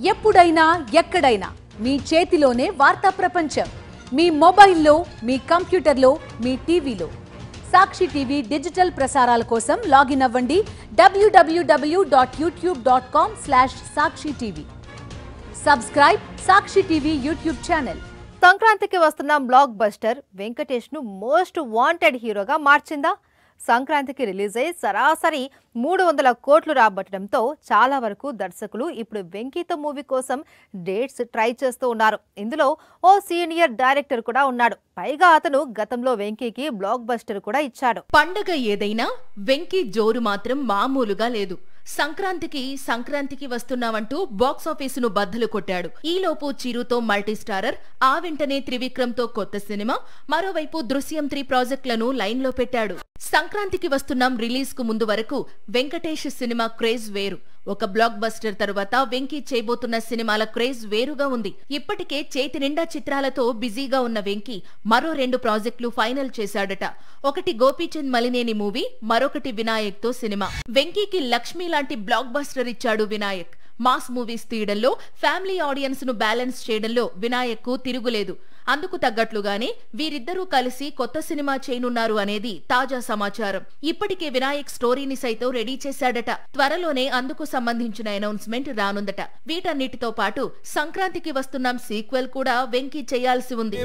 ఎప్పుడైనా ఎక్కడైనా మీ చేతిలోనే వార్తా ప్రపంచం. మీ మొబైల్లో, మీ కంప్యూటర్లో, మీ టీవీలో. సాక్షి టీవీ డిజిటల్ ప్రసారాల కోసం లాగిన్ అవ్వండి www.youtube.com/sakshi-tv. సబ్స్క్రైబ్ సాక్షి టీవీ యూట్యూబ్ ఛానల్. సంక్రాంతికి వస్తున్న బ్లాక్ బస్టర్ వెంకటేష్ ను మోస్ట్ వాంటెడ్ హీరోగా మార్చిందా? సంక్రాంతికి రిలీజ్ అయ్యి సరాసరి 300 కోట్లు రాబట్టడంతో చాలా వరకు దర్శకులు ఇప్పుడు వెంకీతో మూవీ కోసం డేట్స్ ట్రై చేస్తూ ఉన్నారు. ఇందులో ఓ సీనియర్ డైరెక్టర్ కూడా ఉన్నాడు. పైగా అతను గతంలో వెంకీకి బ్లాక్ బస్టర్ కూడా ఇచ్చాడు. పండగ ఏదైనా వెంకీ జోరు మాత్రం మామూలుగా లేదు. సంక్రాంతికి వస్తున్నామంటూ బాక్స్ ఆఫీసును బద్దలు కొట్టాడు. ఈలోపు చిరుతో మల్టీ స్టారర్, ఆ వెంటనే త్రివిక్రమ్ తో కొత్త సినిమా, మరోవైపు దృశ్యం 3 ప్రాజెక్టులను లైన్ లో పెట్టాడు. సంక్రాంతికి వస్తున్నాం రిలీజ్ కు ముందు వరకు వెంకటేష్ సినిమా క్రేజ్ వేరు. ఒక బ్లాక్ బస్టర్ తరువాత వెంకీ చేయబోతున్న సినిమాల క్రేజ్ వేరుగా ఉంది. ఇప్పటికే చేతి నిండా చిత్రాలతో బిజీగా ఉన్న వెంకీ మరో 2 ప్రాజెక్టులు ఫైనల్ చేశాడట. ఒకటి గోపీచంద్ మలినేని మూవీ, మరొకటి వినాయక్ తో సినిమా. వెంకీకి లక్ష్మి లాంటి బ్లాక్ బస్టర్ ఇచ్చాడు వినాయక్. మాస్ మూవీస్ తీయడంలో, ఫ్యామిలీ ఆడియన్స్ ను బ్యాలెన్స్ చేయడంలో వినాయక్ కు తిరుగులేదు. అందుకు తగ్గట్లుగానే వీరిద్దరూ కలిసి కొత్త సినిమా చేయనున్నారు అనేది తాజా సమాచారం. ఇప్పటికే వినాయక్ స్టోరీని సైతం రెడీ చేశాడట. త్వరలోనే అందుకు సంబంధించిన అనౌన్స్మెంట్ రానుందట. వీటన్నిటితో పాటు సంక్రాంతికి వస్తున్నాం సీక్వెల్ కూడా వెంకీ చేయాల్సి ఉంది.